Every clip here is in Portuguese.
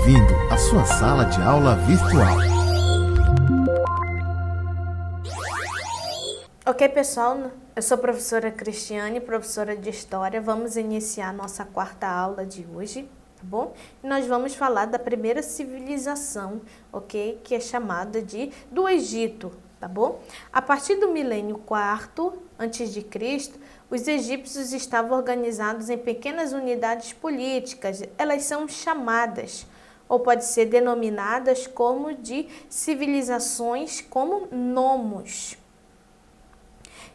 bem-vindo à sua sala de aula virtual. Ok, pessoal, eu sou a professora Cristiane, professora de História. Vamos iniciar a nossa quarta aula de hoje, tá bom? E nós vamos falar da primeira civilização, ok? Que é chamada do Egito, tá bom? A partir do milênio IV a.C., os egípcios estavam organizados em pequenas unidades políticas. Elas são chamadas, ou pode ser denominadas como de civilizações, como nomos,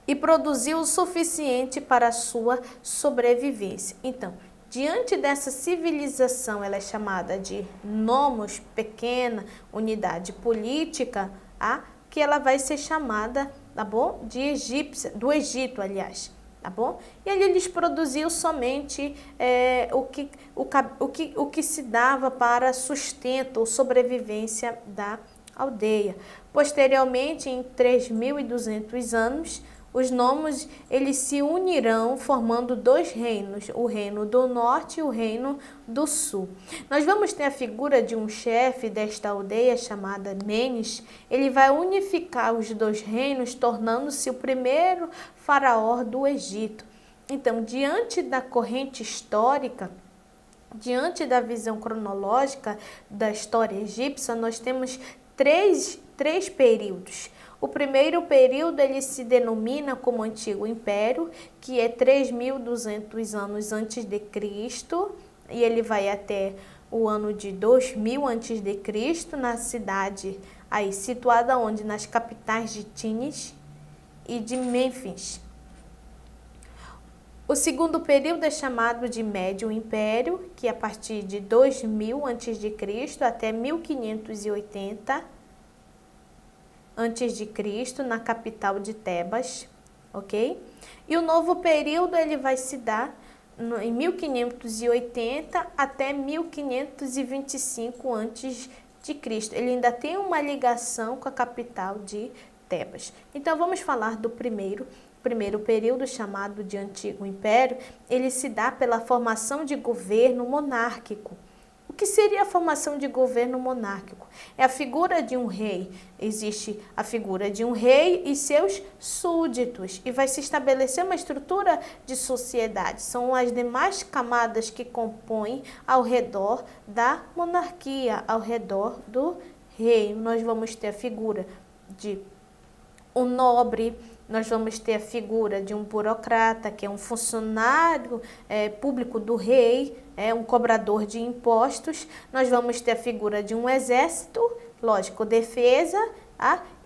e produziu o suficiente para a sua sobrevivência. Então, diante dessa civilização, ela é chamada de nomos, pequena unidade política, que ela vai ser chamada, tá bom? De egípcia, do Egito, aliás, tá bom? E ali eles produziam somente o que se dava para sustento ou sobrevivência da aldeia. Posteriormente, em 3.200 anos, os nomos eles se unirão formando dois reinos, o reino do norte e o reino do sul. Nós vamos ter a figura de um chefe desta aldeia chamada Menes. Ele vai unificar os dois reinos, tornando-se o primeiro faraó do Egito. Então, diante da corrente histórica, diante da visão cronológica da história egípcia, nós temos três períodos. O primeiro período ele se denomina como Antigo Império, que é 3.200 anos antes de Cristo, e ele vai até o ano de 2000 antes de Cristo, na cidade aí situada onde nas capitais de Tínis e de Mênfis. O segundo período é chamado de Médio Império, que é a partir de 2000 antes de Cristo até 1580 antes de Cristo, na capital de Tebas, ok? E o novo período ele vai se dar em 1580 até 1525 antes de Cristo. Ele ainda tem uma ligação com a capital de Tebas. Então vamos falar do primeiro período, chamado de Antigo Império. Ele se dá pela formação de governo monárquico. O que seria a formação de governo monárquico? É a figura de um rei. Existe a figura de um rei e seus súditos. E vai se estabelecer uma estrutura de sociedade. São as demais camadas que compõem ao redor da monarquia, ao redor do rei. Nós vamos ter a figura de um nobre, nós vamos ter a figura de um burocrata, que é um funcionário público do rei, um cobrador de impostos. Nós vamos ter a figura de um exército, lógico, defesa.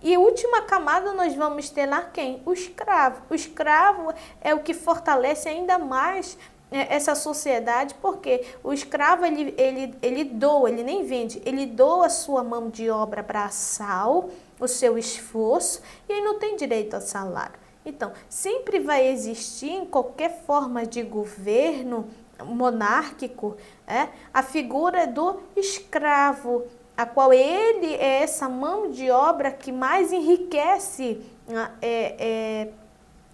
E a última camada nós vamos ter lá quem? O escravo. O escravo é o que fortalece ainda mais essa sociedade, porque o escravo ele doa, ele nem vende, ele doa a sua mão de obra braçal, o seu esforço, e ele não tem direito a salário. Então, sempre vai existir em qualquer forma de governo monárquico a figura do escravo, a qual ele é essa mão de obra que mais enriquece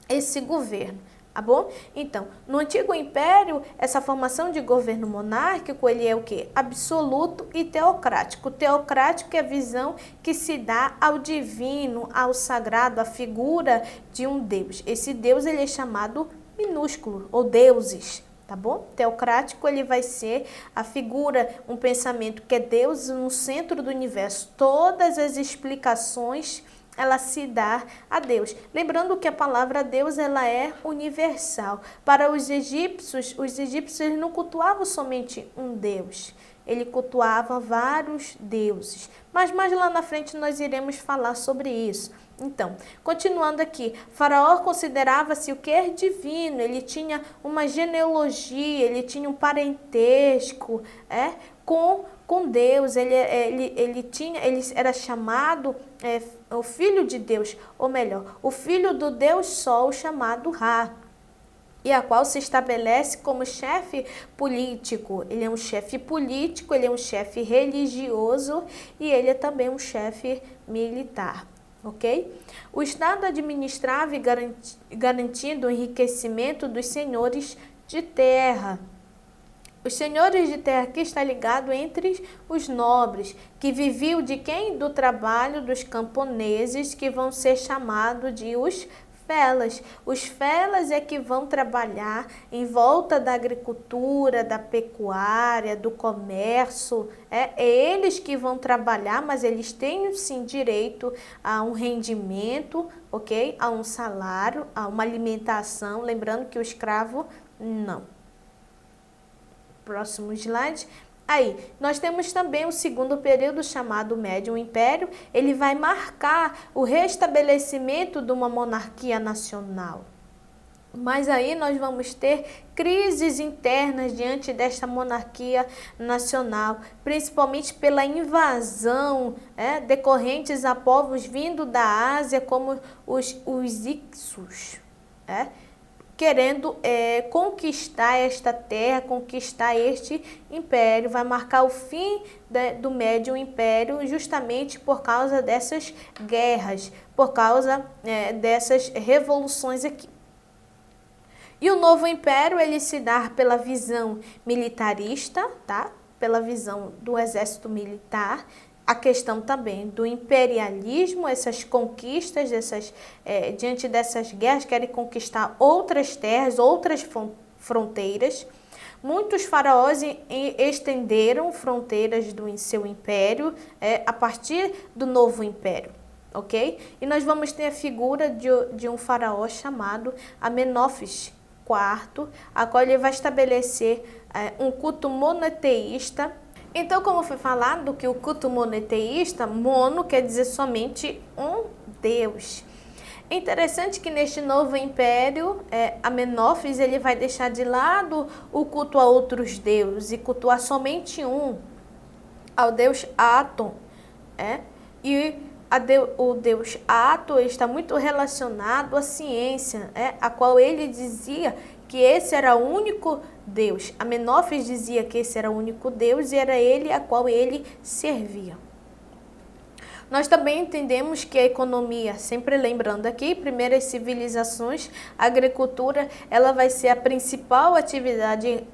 esse governo. Tá bom? Então, no Antigo Império, essa formação de governo monárquico, ele é o quê? Absoluto e teocrático. O teocrático é a visão que se dá ao divino, ao sagrado, à figura de um Deus. Esse Deus, ele é chamado minúsculo, ou deuses, tá bom? Teocrático, ele vai ser a figura, um pensamento que é Deus no centro do universo. Todas as explicações ela se dá a Deus. Lembrando que a palavra Deus ela é universal. Para os egípcios não cultuavam somente um Deus. Ele cultuava vários deuses. Mas mais lá na frente nós iremos falar sobre isso. Então, continuando aqui, Faraó considerava-se o que? Divino. Ele tinha uma genealogia, ele tinha um parentesco com Deus. Ele era chamado o filho de Deus, ou melhor, o filho do Deus Sol, chamado Ra, e a qual se estabelece como chefe político. Ele é um chefe político, ele é um chefe religioso e ele é também um chefe militar. Ok? O Estado administrava e garantindo o enriquecimento dos senhores de terra. Os senhores de terra aqui está ligado entre os nobres, que viviam de quem? Do trabalho dos camponeses, que vão ser chamados de os felas. Os felas é que vão trabalhar em volta da agricultura, da pecuária, do comércio. É eles que vão trabalhar, mas eles têm sim direito a um rendimento, ok? A um salário, a uma alimentação. Lembrando que o escravo não. Próximo slide. Aí, nós temos também o segundo período chamado Médio Império. Ele vai marcar o restabelecimento de uma monarquia nacional. Mas aí nós vamos ter crises internas diante desta monarquia nacional, principalmente pela invasão decorrentes a povos vindo da Ásia, como os Ixos, querendo conquistar esta terra, conquistar este império. Vai marcar o fim do Médio Império justamente por causa dessas guerras, por causa dessas revoluções aqui. E o Novo Império, ele se dá pela visão militarista, tá? Pela visão do exército militar, a questão também do imperialismo, essas conquistas, diante dessas guerras, querem conquistar outras terras, outras fronteiras. Muitos faraós estenderam fronteiras do seu império a partir do Novo Império, ok? E nós vamos ter a figura de um faraó chamado Amenófis IV, a qual ele vai estabelecer um culto monoteísta. Então, como foi falado que o culto monoteísta, mono quer dizer somente um Deus. É interessante que neste novo império, Amenófis, ele vai deixar de lado o culto a outros deuses e cultuar somente um, ao deus Aton. E o deus Aton está muito relacionado à ciência, a qual ele dizia que esse era o único Deus. Amenófis dizia que esse era o único Deus e era ele a qual ele servia. Nós também entendemos que a economia, sempre lembrando aqui, primeiras civilizações, a agricultura, ela vai ser a principal atividade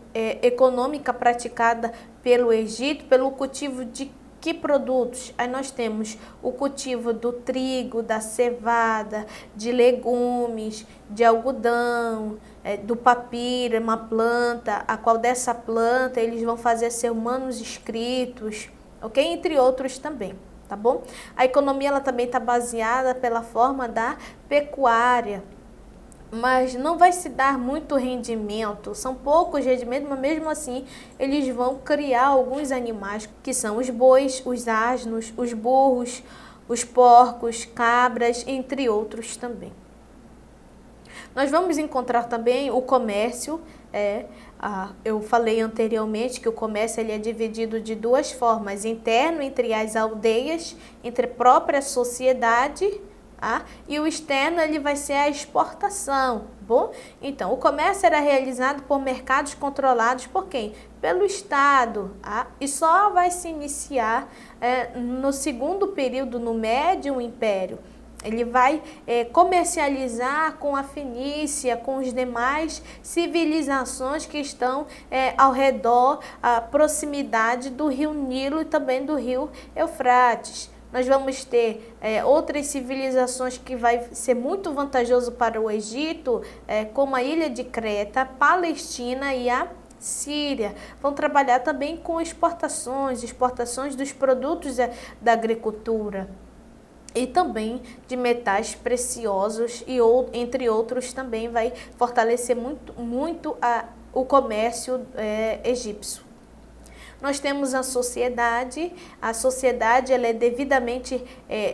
econômica praticada pelo Egito, pelo cultivo de que produtos? Aí nós temos o cultivo do trigo, da cevada, de legumes, de algodão, do papiro, uma planta, a qual dessa planta eles vão fazer seus manuscritos, ok? Entre outros também, tá bom? A economia ela também está baseada pela forma da pecuária, mas não vai se dar muito rendimento, são poucos rendimentos, mas mesmo assim eles vão criar alguns animais, que são os bois, os asnos, os burros, os porcos, cabras, entre outros também. Nós vamos encontrar também o comércio, eu falei anteriormente que o comércio ele é dividido de duas formas, interno entre as aldeias, entre a própria sociedade, e o externo ele vai ser a exportação, bom? Então, o comércio era realizado por mercados controlados por quem? Pelo Estado, e só vai se iniciar no segundo período, no Médio Império. Ele vai comercializar com a Fenícia, com as demais civilizações que estão ao redor, à proximidade do rio Nilo e também do rio Eufrates. Nós vamos ter outras civilizações que vai ser muito vantajoso para o Egito, como a ilha de Creta, Palestina e a Síria. Vão trabalhar também com exportações dos produtos da agricultura e também de metais preciosos e entre outros também vai fortalecer muito o comércio egípcio. Nós temos a sociedade ela é devidamente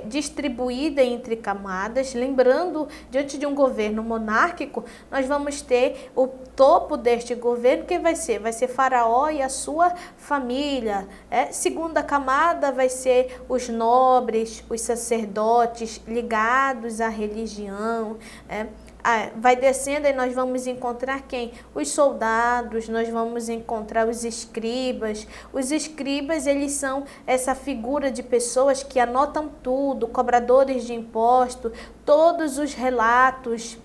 distribuída entre camadas, lembrando, diante de um governo monárquico, nós vamos ter o topo deste governo, que vai ser Faraó e a sua família. Segunda camada vai ser os nobres, os sacerdotes ligados à religião, vai descendo e nós vamos encontrar quem? Os soldados, nós vamos encontrar os escribas. Os escribas, eles são essa figura de pessoas que anotam tudo, cobradores de imposto, todos os relatos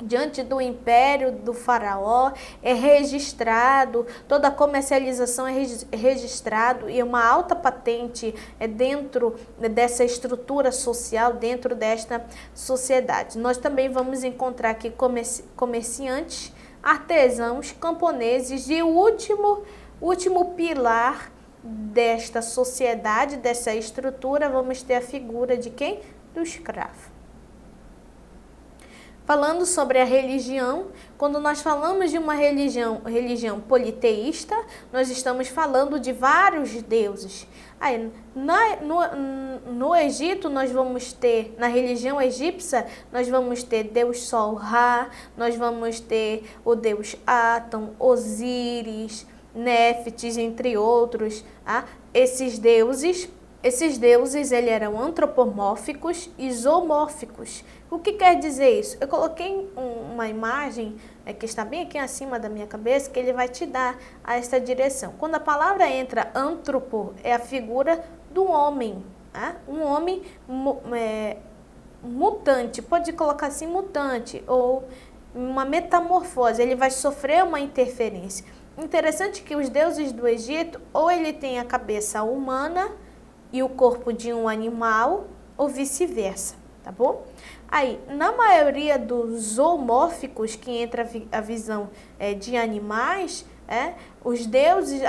diante do império do faraó, é registrado, toda a comercialização é registrado e uma alta patente é dentro dessa estrutura social, dentro desta sociedade. Nós também vamos encontrar aqui comerciantes, artesãos, camponeses e o último pilar desta sociedade, dessa estrutura, vamos ter a figura de quem? Do escravo. Falando sobre a religião, quando nós falamos de uma religião politeísta, nós estamos falando de vários deuses. Aí, no Egito, nós vamos ter, na religião egípcia, nós vamos ter Deus Sol Ra, nós vamos ter o Deus Atum, Osíris, Néfites, entre outros. Esses deuses, eles eram antropomórficos e zoomórficos. O que quer dizer isso? Eu coloquei uma imagem que está bem aqui acima da minha cabeça, que ele vai te dar essa direção. Quando a palavra entra antropo, é a figura do homem. Um homem mutante, pode colocar assim mutante, ou uma metamorfose, ele vai sofrer uma interferência. Interessante que os deuses do Egito, ou ele tem a cabeça humana e o corpo de um animal, ou vice-versa, tá bom? Aí, na maioria dos zoomórficos, que entra a visão de animais, os deuses,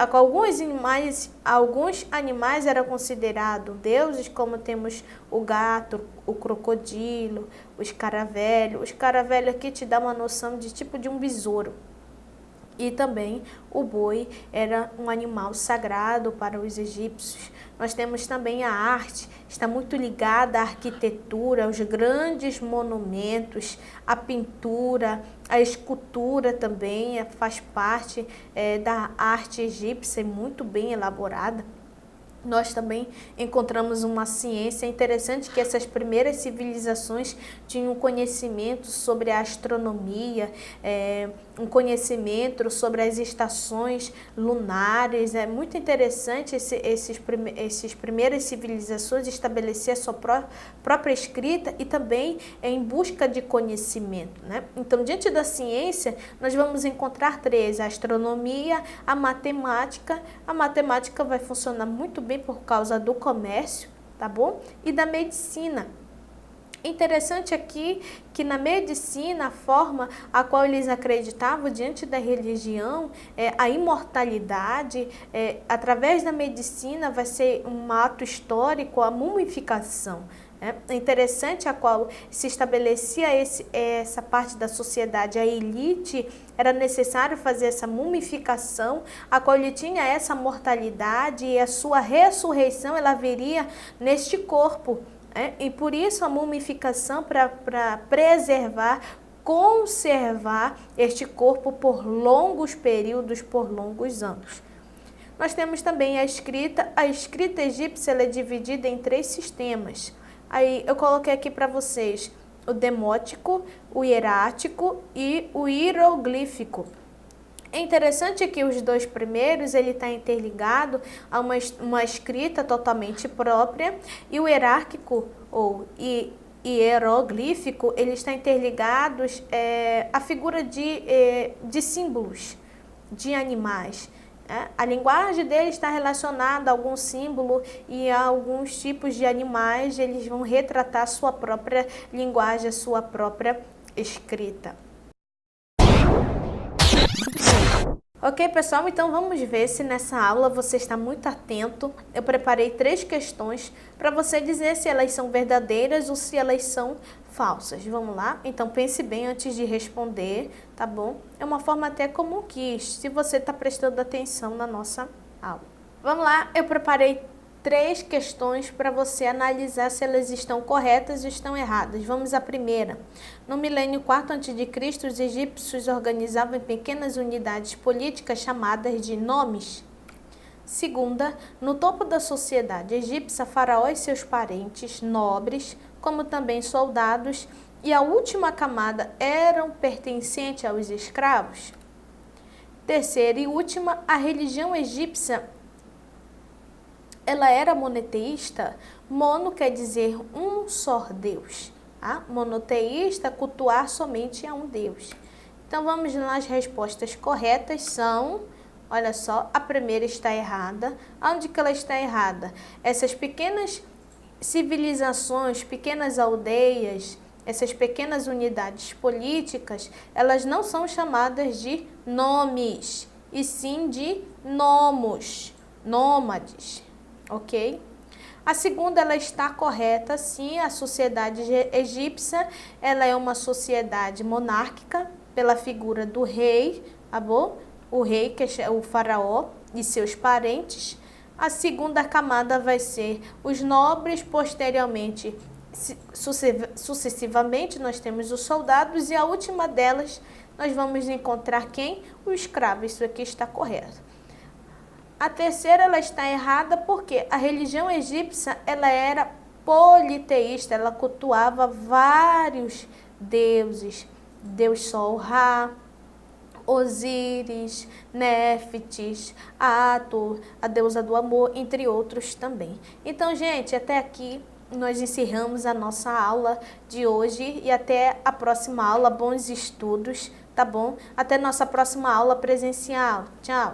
alguns animais eram considerados deuses, como temos o gato, o crocodilo, o escaravelho. O escaravelho aqui te dá uma noção de tipo de um besouro. E também o boi era um animal sagrado para os egípcios. Nós temos também a arte, está muito ligada à arquitetura, aos grandes monumentos, a pintura, a escultura também faz parte da arte egípcia, muito bem elaborada. Nós também encontramos uma ciência interessante, que essas primeiras civilizações tinham conhecimento sobre a astronomia, um conhecimento sobre as estações lunares. É muito interessante esses primeiras civilizações estabelecer a sua própria escrita e também em busca de conhecimento, né? Então, diante da ciência, nós vamos encontrar três: a astronomia, a matemática. A matemática vai funcionar muito bem por causa do comércio, tá bom? E da medicina. Interessante aqui que na medicina, a forma a qual eles acreditavam diante da religião, a imortalidade, através da medicina vai ser um ato histórico, a mumificação. É interessante a qual se estabelecia essa parte da sociedade, a elite, era necessário fazer essa mumificação, a qual ele tinha essa mortalidade e a sua ressurreição, ela viria neste corpo. E por isso a mumificação para preservar, conservar este corpo por longos períodos, por longos anos. Nós temos também a escrita. A escrita egípcia ela é dividida em 3 sistemas. Aí eu coloquei aqui para vocês o demótico, o hierático e o hieroglífico. É interessante que os 2 primeiros ele está interligado a uma escrita totalmente própria, e o hierárquico ou hieroglífico ele está interligado à figura de símbolos de animais. A linguagem dele está relacionada a algum símbolo, e a alguns tipos de animais eles vão retratar a sua própria linguagem, a sua própria escrita. Ok, pessoal? Então vamos ver se nessa aula você está muito atento. Eu preparei 3 questões para você dizer se elas são verdadeiras ou se elas são falsas. Vamos lá? Então pense bem antes de responder, tá bom? É uma forma até como quis, se você está prestando atenção na nossa aula. Vamos lá? Eu preparei 3 questões para você analisar se elas estão corretas ou estão erradas. Vamos à primeira. No milênio IV a.C., os egípcios organizavam em pequenas unidades políticas chamadas de nomes. Segunda, no topo da sociedade egípcia, faraó e seus parentes nobres, como também soldados, e a última camada eram pertencentes aos escravos. Terceira e última, a religião egípcia ela era monoteísta. Mono quer dizer um só Deus. Tá? Monoteísta, cultuar somente a um Deus. Então, vamos lá, as respostas corretas são, olha só, a primeira está errada. Onde que ela está errada? Essas pequenas civilizações, pequenas aldeias, essas pequenas unidades políticas, elas não são chamadas de nomes, e sim de nomos, nômades, ok? A segunda, ela está correta, sim, a sociedade egípcia, ela é uma sociedade monárquica, pela figura do rei, tá bom? O rei, que é o faraó, e seus parentes. A segunda camada vai ser os nobres, posteriormente, sucessivamente, nós temos os soldados, e a última delas, nós vamos encontrar quem? O escravo, isso aqui está correto. A terceira, ela está errada porque a religião egípcia, ela era politeísta, ela cultuava vários deuses, Deus Sol, Ra, Osíris, Néfites, Ator, a deusa do amor, entre outros também. Então, gente, até aqui nós encerramos a nossa aula de hoje e até a próxima aula. Bons estudos, tá bom? Até nossa próxima aula presencial. Tchau!